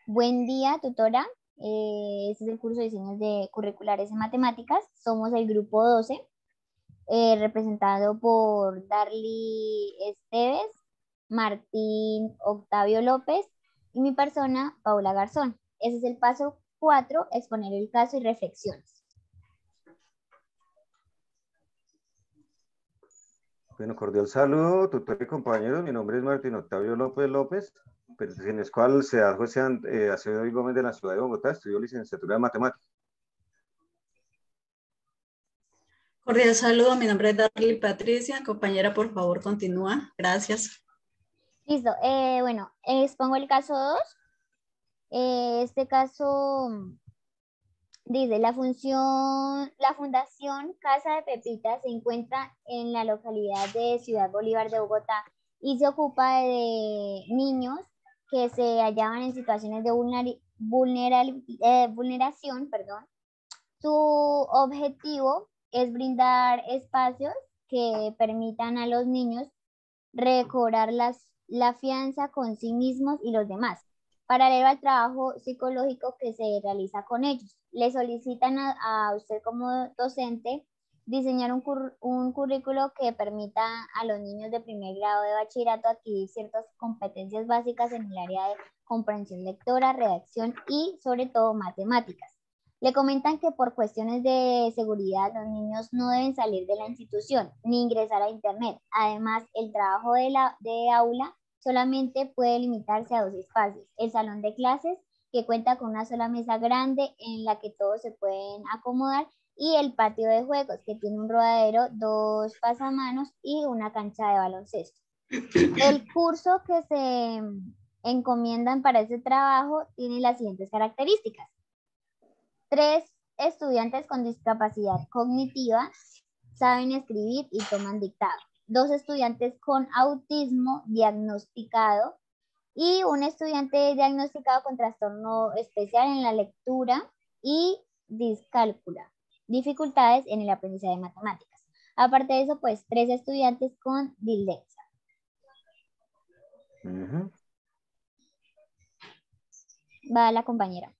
Buen día, tutora. Este es el curso de diseños de curriculares en matemáticas. Somos el grupo 12, representado por Darly Esteves, Martín Octavio López y mi persona, Paula Garzón. Ese es el paso 4, exponer el caso y reflexiones. Bueno, cordial saludo, tutor y compañeros. Mi nombre es Martín Octavio López López, pertenezco al CEA José Acevedo y Gómez de la ciudad de Bogotá. Estudio licenciatura de matemáticas. Cordial saludo, mi nombre es Darly Patricia. Compañera, por favor, continúa. Gracias. Listo. Bueno, expongo el caso 2. Este caso dice, la Fundación Casa de Pepita se encuentra en la localidad de Ciudad Bolívar de Bogotá y se ocupa de niños que se hallaban en situaciones de vulneración, perdón. Su objetivo es brindar espacios que permitan a los niños recobrar la fianza con sí mismos y los demás, paralelo al trabajo psicológico que se realiza con ellos. Le solicitan a usted como docente diseñar un currículo que permita a los niños de primer grado de bachillerato adquirir ciertas competencias básicas en el área de comprensión lectora, redacción y sobre todo matemáticas. Le comentan que por cuestiones de seguridad los niños no deben salir de la institución ni ingresar a internet. Además, el trabajo de aula solamente puede limitarse a 2 espacios. El salón de clases, que cuenta con una sola mesa grande en la que todos se pueden acomodar, y el patio de juegos, que tiene un rodadero, 2 pasamanos y una cancha de baloncesto. El curso que se encomiendan para ese trabajo tiene las siguientes características. 3 estudiantes con discapacidad cognitiva saben escribir y toman dictado. 2 estudiantes con autismo diagnosticado y un estudiante diagnosticado con trastorno especial en la lectura y discálcula. Dificultades en el aprendizaje de matemáticas. Aparte de eso, pues 3 estudiantes con dislexia. Va la compañera.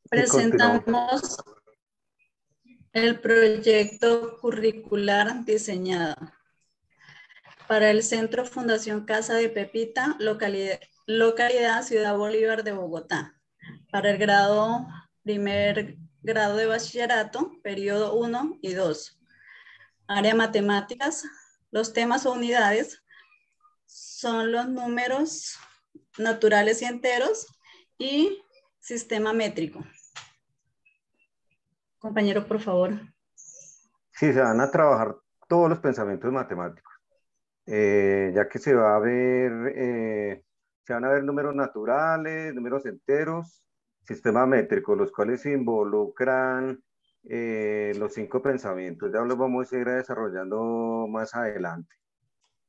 Presentamos el proyecto curricular diseñado para el Centro Fundación Casa de Pepita, localidad Ciudad Bolívar de Bogotá, para el primer grado de bachillerato, periodo 1 y 2. Área matemáticas. Los temas o unidades son los números naturales y enteros y sistema métrico. Compañero, por favor. Sí, se van a trabajar todos los pensamientos matemáticos, ya que se van a ver números naturales, números enteros, sistema métrico, los cuales se involucran los 5 pensamientos. Ya los vamos a ir desarrollando más adelante.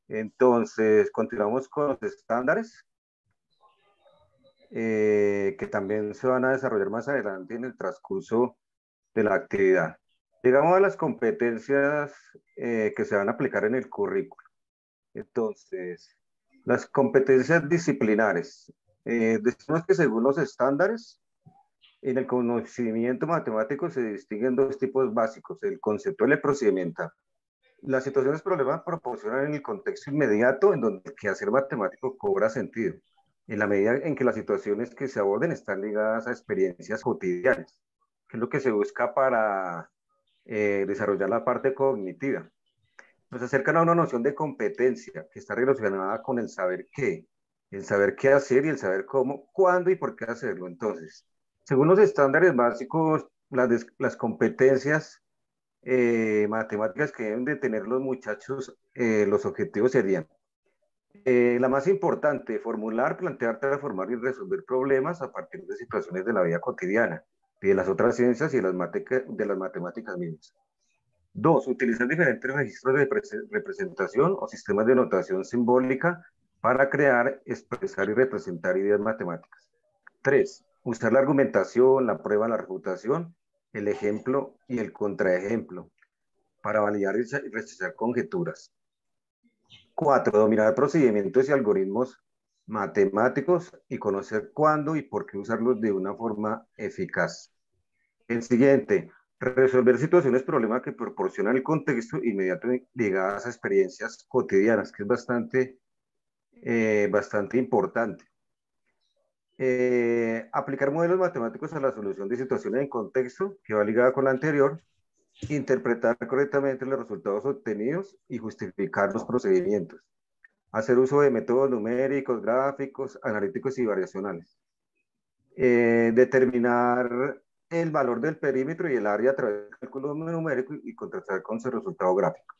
Entonces, continuamos con los estándares, que también se van a desarrollar más adelante en el transcurso de la actividad. Llegamos a las competencias que se van a aplicar en el currículo. Entonces, las competencias disciplinares. Decimos que según los estándares, en el conocimiento matemático se distinguen 2 tipos básicos, el conceptual y el procedimental. Las situaciones problemas proporcionan en el contexto inmediato en donde el quehacer matemático cobra sentido, en la medida en que las situaciones que se aborden están ligadas a experiencias cotidianas, que es lo que se busca para desarrollar la parte cognitiva. Nos acercan a una noción de competencia que está relacionada con el saber qué hacer y el saber cómo, cuándo y por qué hacerlo. Entonces, según los estándares básicos, las competencias matemáticas que deben de tener los muchachos, los objetivos serían la más importante, formular, plantear, transformar y resolver problemas a partir de situaciones de la vida cotidiana, de las otras ciencias y de las matemáticas mismas. 2. Utilizar diferentes registros de representación o sistemas de notación simbólica para crear, expresar y representar ideas matemáticas. 3. Usar la argumentación, la prueba, la refutación, el ejemplo y el contraejemplo para validar y rechazar conjeturas. 4. Dominar procedimientos y algoritmos matemáticos y conocer cuándo y por qué usarlos de una forma eficaz. El siguiente, resolver situaciones, problemas que proporcionan el contexto inmediato ligadas a experiencias cotidianas, que es bastante importante. Aplicar modelos matemáticos a la solución de situaciones en contexto, que va ligada con la anterior. Interpretar correctamente los resultados obtenidos y justificar los procedimientos. Hacer uso de métodos numéricos, gráficos, analíticos y variacionales. Determinar el valor del perímetro y el área a través del cálculo numérico y contrastar con su resultado gráfico.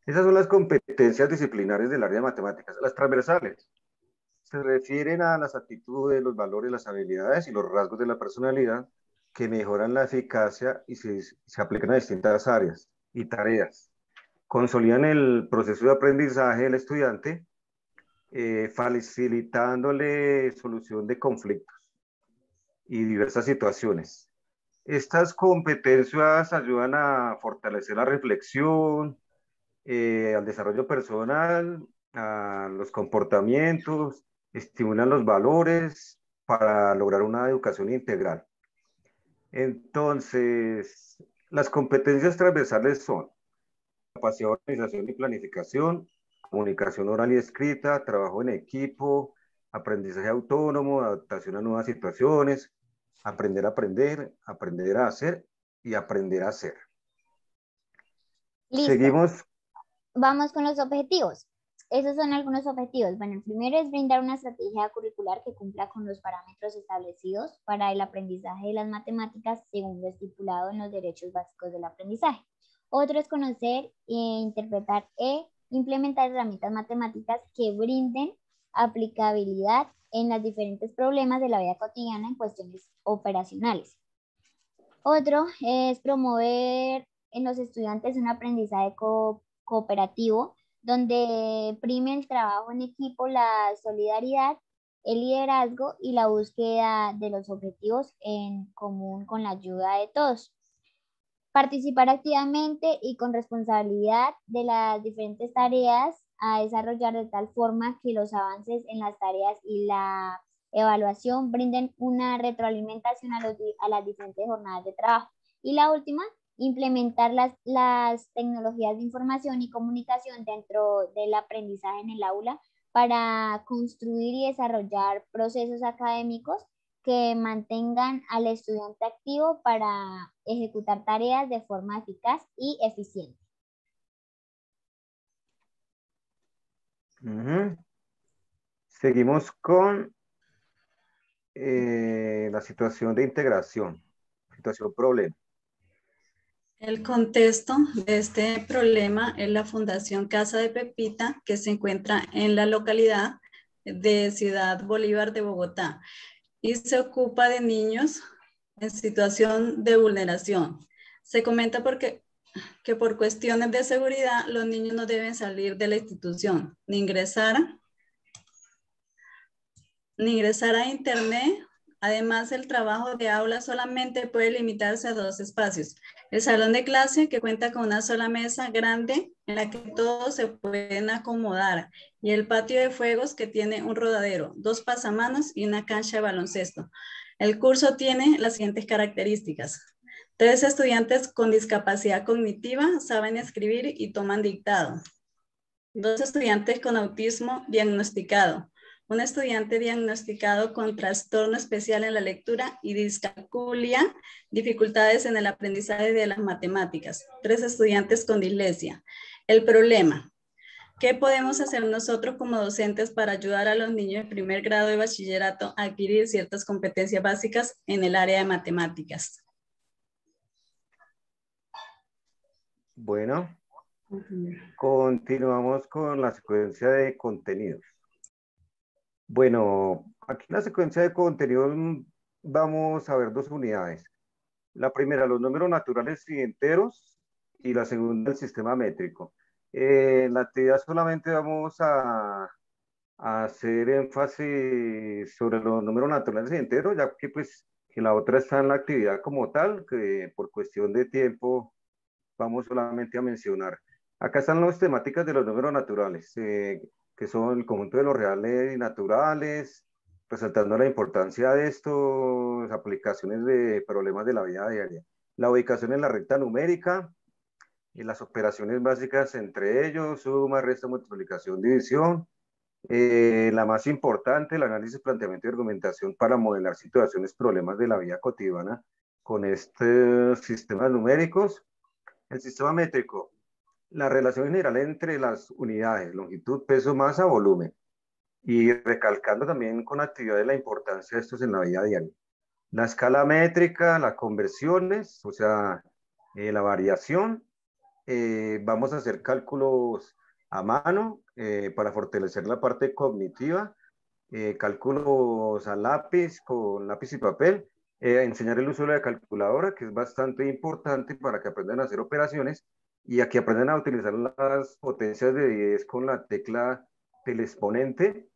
Esas son las competencias disciplinares del área de matemáticas. Las transversales se refieren a las actitudes, los valores, las habilidades y los rasgos de la personalidad que mejoran la eficacia y se aplican a distintas áreas y tareas. Consolidan el proceso de aprendizaje del estudiante, facilitándole solución de conflictos y diversas situaciones. Estas competencias ayudan a fortalecer la reflexión, al desarrollo personal, a los comportamientos, estimulan los valores para lograr una educación integral. Entonces, las competencias transversales son capacidad de organización y planificación, comunicación oral y escrita, trabajo en equipo, aprendizaje autónomo, adaptación a nuevas situaciones, aprender a aprender, aprender a hacer y aprender a hacer. Listo. Seguimos. Vamos con los objetivos. Esos son algunos objetivos. Bueno, el primero es brindar una estrategia curricular que cumpla con los parámetros establecidos para el aprendizaje de las matemáticas según lo estipulado en los derechos básicos del aprendizaje. Otro es conocer, interpretar e implementar herramientas matemáticas que brinden aplicabilidad en los diferentes problemas de la vida cotidiana en cuestiones operacionales. Otro es promover en los estudiantes un aprendizaje cooperativo, donde prime el trabajo en equipo, la solidaridad, el liderazgo y la búsqueda de los objetivos en común con la ayuda de todos. Participar activamente y con responsabilidad de las diferentes tareas a desarrollar de tal forma que los avances en las tareas y la evaluación brinden una retroalimentación a las diferentes jornadas de trabajo. Y la última, implementar las tecnologías de información y comunicación dentro del aprendizaje en el aula para construir y desarrollar procesos académicos que mantengan al estudiante activo para ejecutar tareas de forma eficaz y eficiente. Seguimos con la situación de integración, situación problema. El contexto de este problema es la Fundación Casa de Pepita, que se encuentra en la localidad de Ciudad Bolívar de Bogotá y se ocupa de niños en situación de vulneración. Se comenta que por cuestiones de seguridad los niños no deben salir de la institución, ni ingresar a internet. Además, el trabajo de aula solamente puede limitarse a 2 espacios. El salón de clase, que cuenta con una sola mesa grande en la que todos se pueden acomodar, y el patio de juegos, que tiene un rodadero, 2 pasamanos y una cancha de baloncesto. El curso tiene las siguientes características. 3 estudiantes con discapacidad cognitiva saben escribir y toman dictado. 2 estudiantes con autismo diagnosticado. Un estudiante diagnosticado con trastorno especial en la lectura y discalculia, dificultades en el aprendizaje de las matemáticas. 3 estudiantes con dislexia. El problema: ¿qué podemos hacer nosotros como docentes para ayudar a los niños de primer grado de bachillerato a adquirir ciertas competencias básicas en el área de matemáticas? Bueno, continuamos con la secuencia de contenidos. Bueno, aquí en la secuencia de contenidos vamos a ver 2 unidades. La primera, los números naturales y enteros, y la segunda, el sistema métrico. En la actividad solamente vamos a hacer énfasis sobre los números naturales y enteros, ya que pues que la otra está en la actividad como tal, que por cuestión de tiempo vamos solamente a mencionar. Acá están las temáticas de los números naturales. que son el conjunto de los reales y naturales, resaltando la importancia de estas aplicaciones de problemas de la vida diaria. La ubicación en la recta numérica y las operaciones básicas entre ellos, suma, resta, multiplicación, división. La más importante, el análisis, planteamiento y argumentación para modelar situaciones, problemas de la vida cotidiana con estos sistemas numéricos. El sistema métrico, la relación general entre las unidades, longitud, peso, masa, volumen. Y recalcando también con actividades la importancia de estos en la vida diaria. La escala métrica, las conversiones, o sea, la variación. Vamos a hacer cálculos a mano para fortalecer la parte cognitiva, cálculos a lápiz, con lápiz y papel, enseñar el uso de la calculadora, que es bastante importante para que aprendan a hacer operaciones y a que aprendan a utilizar las potencias de 10 con la tecla del exponente.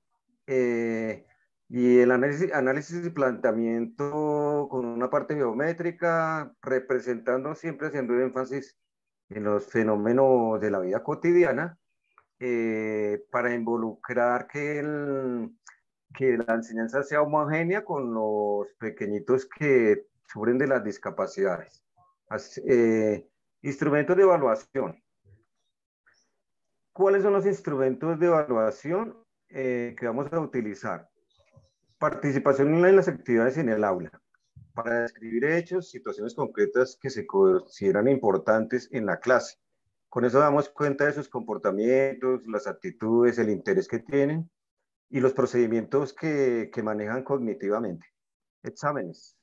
Y el análisis y planteamiento con una parte geométrica, representando siempre haciendo énfasis en los fenómenos de la vida cotidiana, para involucrar que la enseñanza sea homogénea con los pequeñitos que sufren de las discapacidades. Instrumentos de evaluación. ¿Cuáles son los instrumentos de evaluación que vamos a utilizar? Participación en las actividades en el aula, para describir hechos, situaciones concretas que se consideran importantes en la clase. Con eso damos cuenta de sus comportamientos, las actitudes, el interés que tienen y los procedimientos que manejan cognitivamente. Exámenes.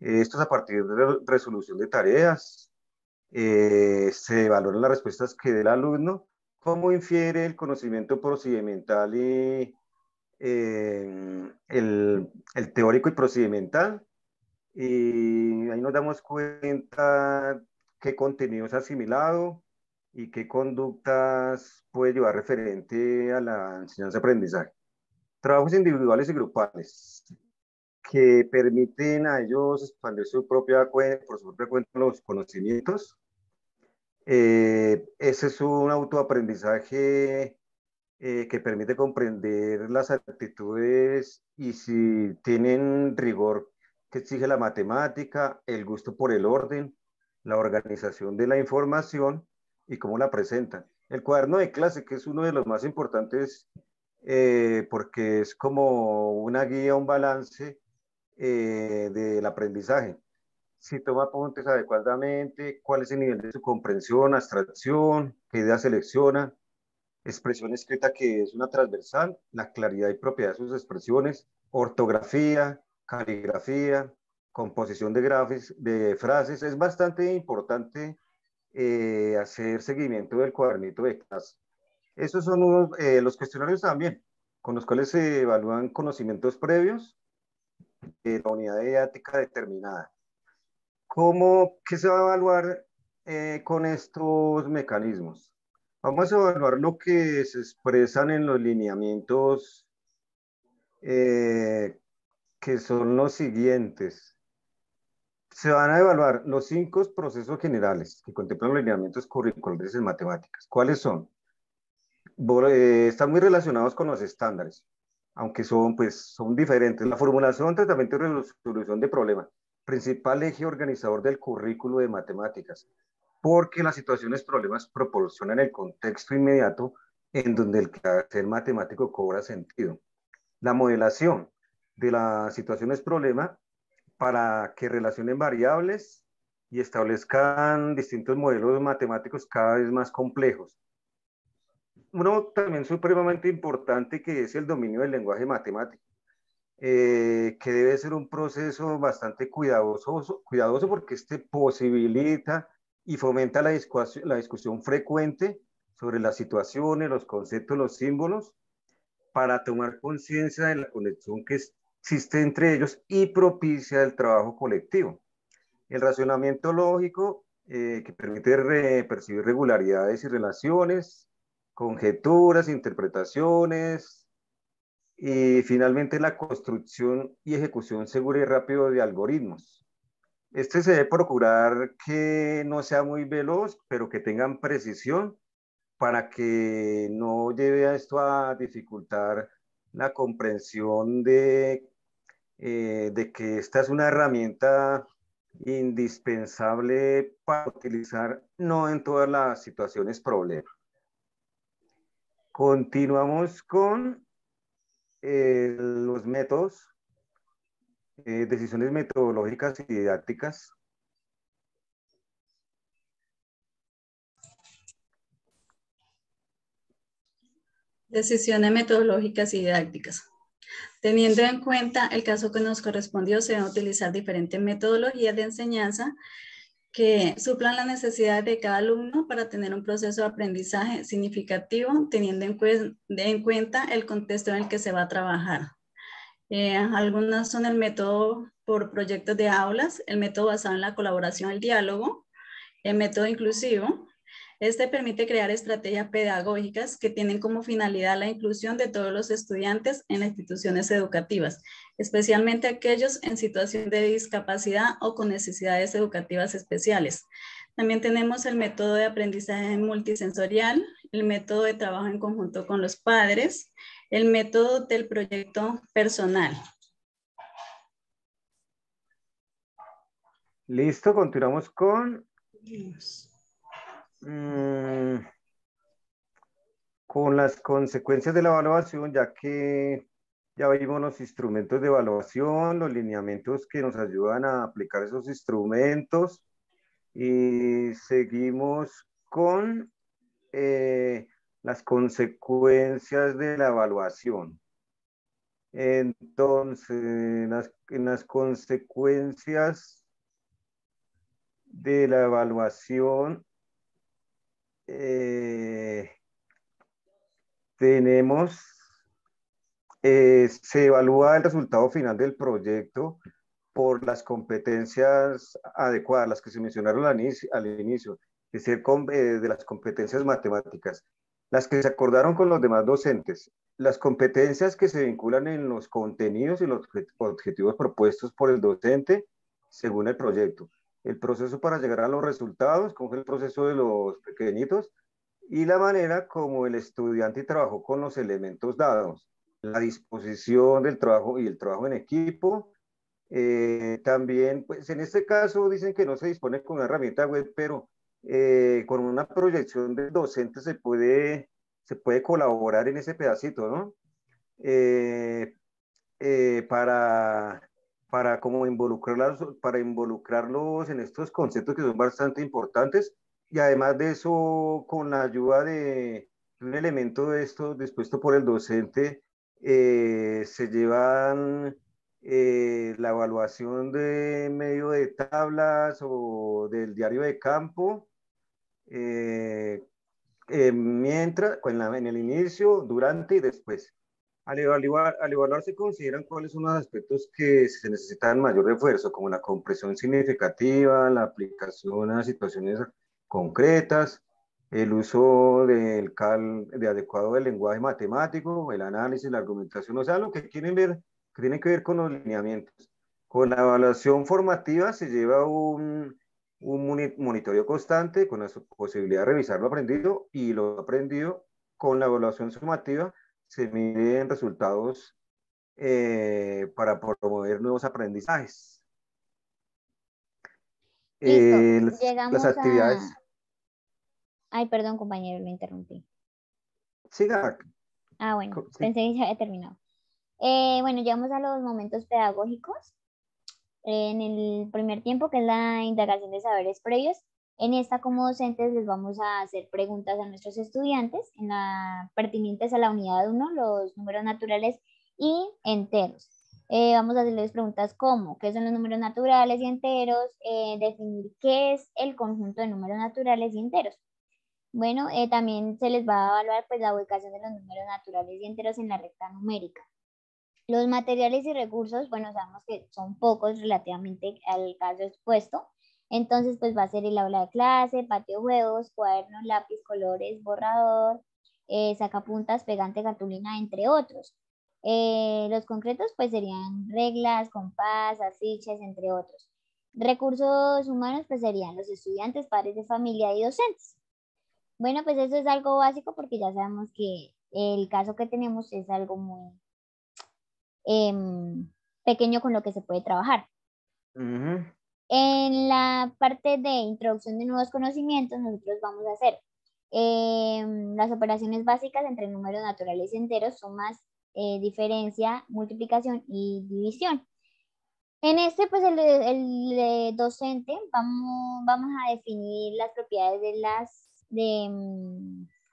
Estos a partir de la resolución de tareas, se valoran las respuestas que dé el alumno, cómo infiere el conocimiento procedimental y el teórico y procedimental, y ahí nos damos cuenta qué contenido es asimilado y qué conductas puede llevar referente a la enseñanza-aprendizaje. Trabajos individuales y grupales que permiten a ellos expandir por su propia cuenta los conocimientos. Ese es un autoaprendizaje que permite comprender las actitudes y si tienen rigor que exige la matemática, el gusto por el orden, la organización de la información y cómo la presentan. El cuaderno de clase, que es uno de los más importantes, porque es como una guía, un balance del aprendizaje. Si toma apuntes adecuadamente, cuál es el nivel de su comprensión, abstracción, qué ideas selecciona, expresión escrita que es una transversal, la claridad y propiedad de sus expresiones, ortografía, caligrafía, composición de frases. Es bastante importante hacer seguimiento del cuadernito de clase. Esos son los cuestionarios también, con los cuales se evalúan conocimientos previos de la unidad didáctica determinada. ¿Qué se va a evaluar con estos mecanismos? Vamos a evaluar lo que se expresan en los lineamientos, que son los siguientes. Se van a evaluar los 5 procesos generales que contemplan los lineamientos curriculares en matemáticas. ¿Cuáles son? Están muy relacionados con los estándares, aunque son diferentes. La formulación, tratamiento y resolución de problemas. Principal eje organizador del currículo de matemáticas, porque las situaciones problemas proporcionan el contexto inmediato en donde el quehacer matemático cobra sentido. La modelación de las situaciones problema para que relacionen variables y establezcan distintos modelos matemáticos cada vez más complejos. Uno también supremamente importante, que es el dominio del lenguaje matemático, que debe ser un proceso bastante cuidadoso porque este posibilita y fomenta la discusión frecuente sobre las situaciones, los conceptos, los símbolos, para tomar conciencia de la conexión que existe entre ellos y propicia el trabajo colectivo. El razonamiento lógico, que permite percibir regularidades y relaciones, conjeturas, interpretaciones, y finalmente la construcción y ejecución segura y rápida de algoritmos. Se debe procurar que no sea muy veloz, pero que tengan precisión para que no lleve a esto a dificultar la comprensión de que esta es una herramienta indispensable para utilizar no en todas las situaciones problema. Continuamos con los métodos, decisiones metodológicas y didácticas. Decisiones metodológicas y didácticas. Teniendo en cuenta el caso que nos correspondió, se deben utilizar diferentes metodologías de enseñanza que suplan las necesidades de cada alumno para tener un proceso de aprendizaje significativo, teniendo en cuenta el contexto en el que se va a trabajar. Algunas son el método por proyectos de aulas, el método basado en la colaboración, el diálogo, el método inclusivo. Este permite crear estrategias pedagógicas que tienen como finalidad la inclusión de todos los estudiantes en las instituciones educativas, especialmente aquellos en situación de discapacidad o con necesidades educativas especiales. También tenemos el método de aprendizaje multisensorial, el método de trabajo en conjunto con los padres, el método del proyecto personal. Listo, continuamos con las consecuencias de la evaluación, ya que ya vimos los instrumentos de evaluación, los lineamientos que nos ayudan a aplicar esos instrumentos, y seguimos con las consecuencias de la evaluación. Entonces, en las consecuencias de la evaluación, tenemos, se evalúa el resultado final del proyecto por las competencias adecuadas, las que se mencionaron al inicio, es decir, de las competencias matemáticas, las que se acordaron con los demás docentes, las competencias que se vinculan en los contenidos y los objetivos propuestos por el docente según el proyecto, el proceso para llegar a los resultados, como fue el proceso de los pequeñitos, y la manera como el estudiante trabajó con los elementos dados, la disposición del trabajo y el trabajo en equipo. También, pues en este caso dicen que no se dispone con una herramienta web, pero con una proyección del docente se puede colaborar en ese pedacito, ¿no? Para como involucrarlos en estos conceptos que son bastante importantes, y además de eso, con la ayuda de un elemento de esto dispuesto por el docente, se llevan la evaluación de medio de tablas o del diario de campo, mientras, en el inicio, durante y después. Al evaluar se consideran cuáles son los aspectos que se necesitan mayor refuerzo, como la comprensión significativa, la aplicación a situaciones concretas, el uso de adecuado del lenguaje matemático, el análisis, la argumentación, o sea, lo que quieren ver, que tiene que ver con los lineamientos. Con la evaluación formativa se lleva un monitoreo constante con la posibilidad de revisar lo aprendido, y lo aprendido con la evaluación sumativa se miden resultados para promover nuevos aprendizajes. Listo, Las llegamos actividades. Ay, perdón, compañero, lo interrumpí. Siga. Bueno, Sí. pensé que ya había terminado. Bueno, llegamos a los momentos pedagógicos. En el primer tiempo, que es la indagación de saberes previos, en esta como docentes les vamos a hacer preguntas a nuestros estudiantes pertinentes a la unidad 1, los números naturales y enteros. Vamos a hacerles preguntas como, ¿qué son los números naturales y enteros? Definir qué es el conjunto de números naturales y enteros. Bueno, también se les va a evaluar pues la ubicación de los números naturales y enteros en la recta numérica. Los materiales y recursos, bueno, sabemos que son pocos relativamente al caso expuesto. Entonces, pues va a ser el aula de clase, patio de juegos, cuadernos, lápiz, colores, borrador, sacapuntas, pegante, cartulina, entre otros. Los concretos, pues serían reglas, compás, afiches, entre otros. Recursos humanos, pues serían los estudiantes, padres de familia y docentes. Bueno, pues eso es algo básico porque ya sabemos que el caso que tenemos es algo muy em, pequeño con lo que se puede trabajar. Ujú. En la parte de introducción de nuevos conocimientos, nosotros vamos a hacer las operaciones básicas entre números naturales y enteros, sumas, diferencia, multiplicación y división. En este, pues el docente vamos a definir las propiedades de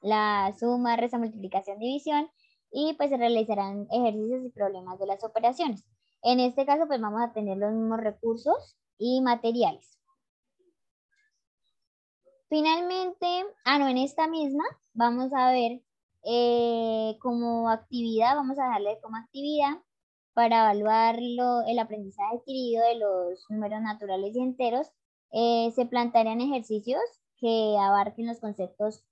la suma, resta, multiplicación, división y pues se realizarán ejercicios y problemas de las operaciones. En este caso, pues vamos a tener los mismos recursos y materiales. Finalmente, no, en esta misma vamos a ver como actividad, vamos a darle como actividad para evaluar el aprendizaje adquirido de los números naturales y enteros, se plantearían ejercicios que abarquen los conceptos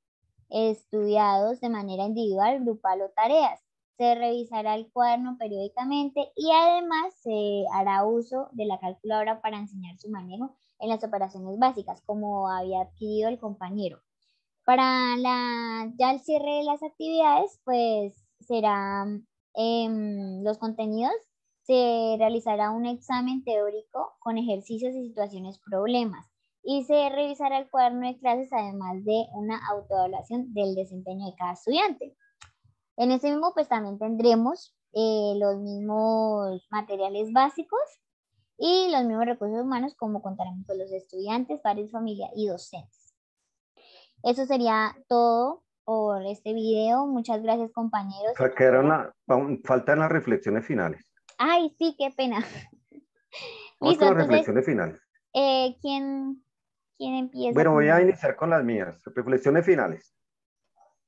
estudiados de manera individual, grupal o tareas. Se revisará el cuaderno periódicamente y además se hará uso de la calculadora para enseñar su manejo en las operaciones básicas, como había adquirido el compañero. Para ya el cierre de las actividades, pues serán los contenidos. Se realizará un examen teórico con ejercicios y situaciones problemas y se revisará el cuaderno de clases además de una autoevaluación del desempeño de cada estudiante. En ese mismo pues también tendremos los mismos materiales básicos y los mismos recursos humanos como contaremos con los estudiantes, padres, familia y docentes. Eso sería todo por este video. Muchas gracias, compañeros. O sea, faltan las reflexiones finales. Ay, sí, qué pena. Vamos Listo, con las entonces, reflexiones finales. ¿quién empieza Bueno, con voy a las... iniciar con las mías. Reflexiones finales.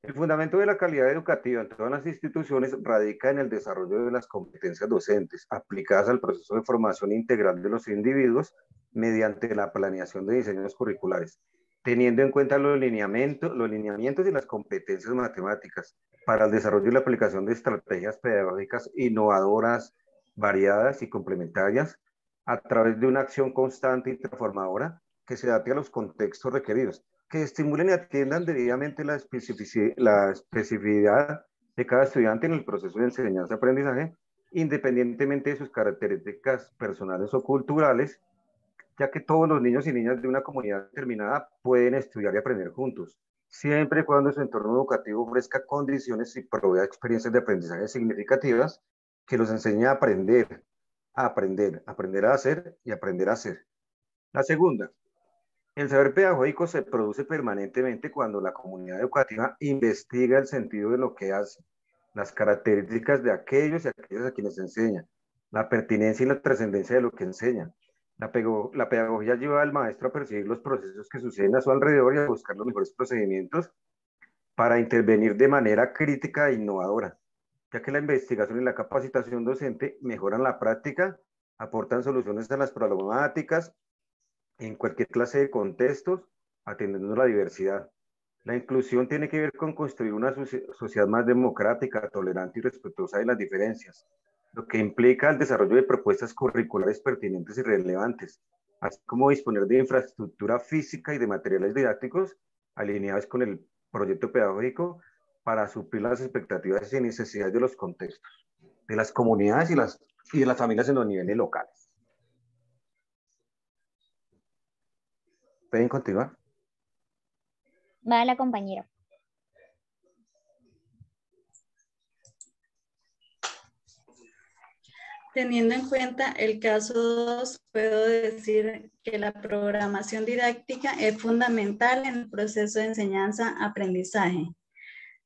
El fundamento de la calidad educativa en todas las instituciones radica en el desarrollo de las competencias docentes aplicadas al proceso de formación integral de los individuos mediante la planeación de diseños curriculares, teniendo en cuenta los lineamientos y las competencias matemáticas para el desarrollo y la aplicación de estrategias pedagógicas innovadoras, variadas y complementarias a través de una acción constante y transformadora que se adapte a los contextos requeridos, que estimulen y atiendan debidamente la especificidad de cada estudiante en el proceso de enseñanza-aprendizaje, independientemente de sus características personales o culturales, ya que todos los niños y niñas de una comunidad determinada pueden estudiar y aprender juntos, siempre y cuando su entorno educativo ofrezca condiciones y provea experiencias de aprendizaje significativas que los enseñe a aprender, aprender a hacer y aprender a hacer. La segunda, el saber pedagógico se produce permanentemente cuando la comunidad educativa investiga el sentido de lo que hace, las características de aquellos y aquellas a quienes enseña, la pertinencia y la trascendencia de lo que enseña. La pedagogía lleva al maestro a percibir los procesos que suceden a su alrededor y a buscar los mejores procedimientos para intervenir de manera crítica e innovadora, ya que la investigación y la capacitación docente mejoran la práctica, aportan soluciones a las problemáticas en cualquier clase de contextos, atendiendo a la diversidad. La inclusión tiene que ver con construir una sociedad más democrática, tolerante y respetuosa de las diferencias, lo que implica el desarrollo de propuestas curriculares pertinentes y relevantes, así como disponer de infraestructura física y de materiales didácticos alineados con el proyecto pedagógico para suplir las expectativas y necesidades de los contextos, de las comunidades y de las familias en los niveles locales. ¿Pueden continuar? Va la compañera. Teniendo en cuenta el caso 2, puedo decir que la programación didáctica es fundamental en el proceso de enseñanza-aprendizaje,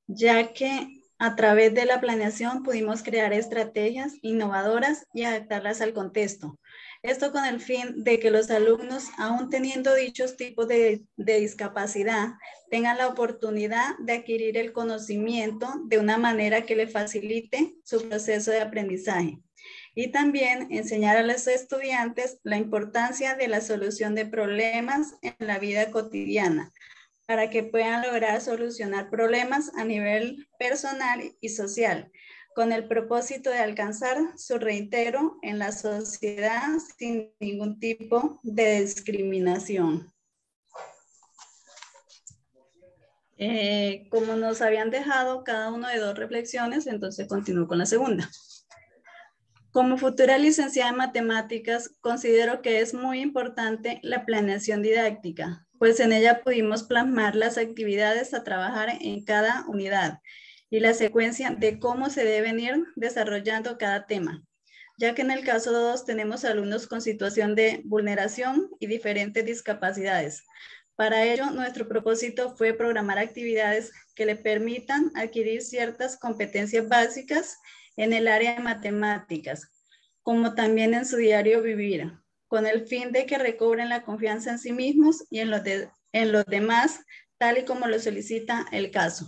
ya que a través de la planeación pudimos crear estrategias innovadoras y adaptarlas al contexto. Esto con el fin de que los alumnos, aún teniendo dichos tipos de discapacidad, tengan la oportunidad de adquirir el conocimiento de una manera que le facilite su proceso de aprendizaje. Y también enseñar a los estudiantes la importancia de la solución de problemas en la vida cotidiana, para que puedan lograr solucionar problemas a nivel personal y social, con el propósito de alcanzar su reintegro en la sociedad sin ningún tipo de discriminación. Como nos habían dejado cada uno de 2 reflexiones, entonces continúo con la segunda. Como futura licenciada en matemáticas, considero que es muy importante la planeación didáctica, pues en ella pudimos plasmar las actividades a trabajar en cada unidad y la secuencia de cómo se deben ir desarrollando cada tema, ya que en el caso 2 tenemos alumnos con situación de vulneración y diferentes discapacidades. Para ello, nuestro propósito fue programar actividades que le permitan adquirir ciertas competencias básicas en el área de matemáticas, como también en su diario vivir, con el fin de que recobren la confianza en sí mismos y en los demás, tal y como lo solicita el caso.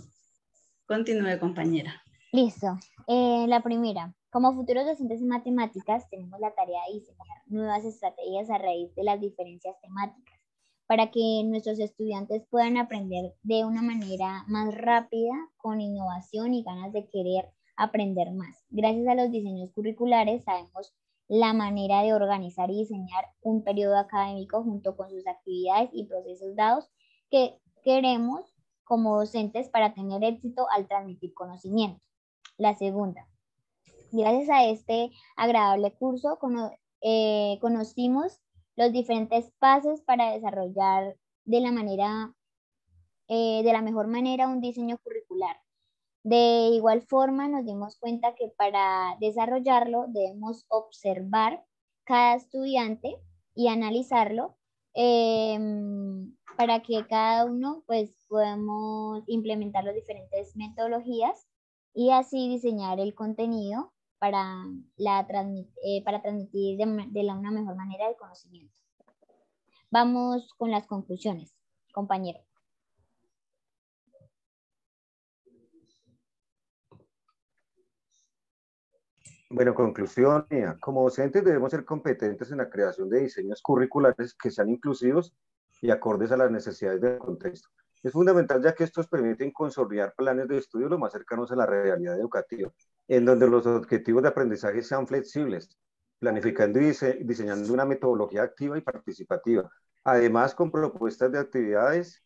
Continúe, compañera. Listo. La primera. Como futuros docentes en matemáticas, tenemos la tarea de diseñar nuevas estrategias a raíz de las diferencias temáticas, para que nuestros estudiantes puedan aprender de una manera más rápida, con innovación y ganas de querer aprender más. Gracias a los diseños curriculares sabemos la manera de organizar y diseñar un periodo académico junto con sus actividades y procesos dados que queremos como docentes para tener éxito al transmitir conocimiento. La segunda. Gracias a este agradable curso conocimos los diferentes pasos para desarrollar de la mejor manera un diseño curricular. De igual forma nos dimos cuenta que para desarrollarlo debemos observar cada estudiante y analizarlo para que cada uno pues podamos implementar las diferentes metodologías y así diseñar el contenido para transmitir una mejor manera el conocimiento. Vamos con las conclusiones, compañero. Bueno, conclusión mía. Como docentes debemos ser competentes en la creación de diseños curriculares que sean inclusivos y acordes a las necesidades del contexto. Es fundamental ya que estos permiten consolidar planes de estudio lo más cercanos a la realidad educativa, en donde los objetivos de aprendizaje sean flexibles, planificando y diseñando una metodología activa y participativa. Además, con propuestas de actividades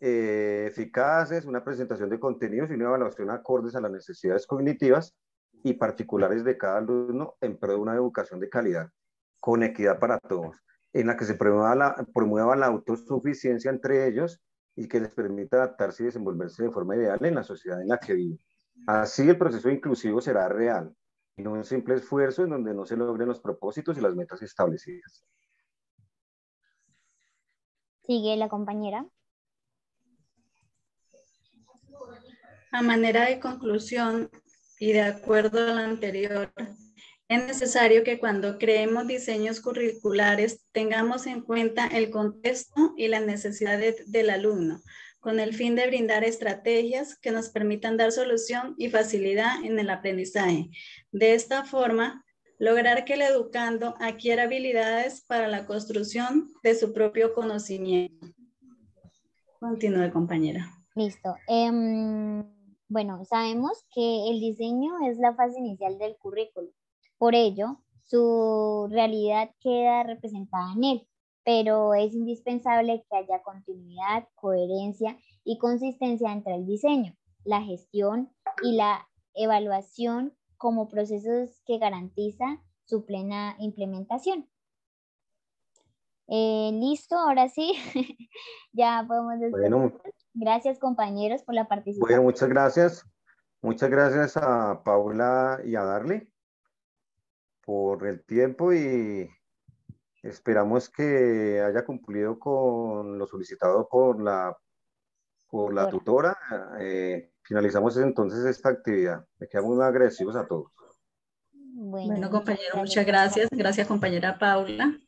eficaces, una presentación de contenidos y una evaluación acordes a las necesidades cognitivas y particulares de cada alumno en pro de una educación de calidad, con equidad para todos, en la que se promueva la autosuficiencia entre ellos y que les permita adaptarse y desenvolverse de forma ideal en la sociedad en la que viven. Así el proceso inclusivo será real y no un simple esfuerzo en donde no se logren los propósitos y las metas establecidas. Sigue la compañera. A manera de conclusión y de acuerdo a lo anterior, es necesario que cuando creemos diseños curriculares tengamos en cuenta el contexto y las necesidades del alumno, con el fin de brindar estrategias que nos permitan dar solución y facilidad en el aprendizaje. De esta forma, lograr que el educando adquiera habilidades para la construcción de su propio conocimiento. Continúe, compañera. Listo. Bueno, sabemos que el diseño es la fase inicial del currículo. Por ello, su realidad queda representada en él, pero es indispensable que haya continuidad, coherencia y consistencia entre el diseño, la gestión y la evaluación como procesos que garantizan su plena implementación. Listo, ahora sí, ya podemos despedir. Bueno, gracias, compañeros, por la participación. Bueno, muchas gracias. Muchas gracias a Paula y a Darly por el tiempo y esperamos que haya cumplido con lo solicitado por la tutora. Finalizamos entonces esta actividad. Le quedamos muy agradecidos a todos. Bueno, compañero, muchas gracias. Gracias, compañera Paula.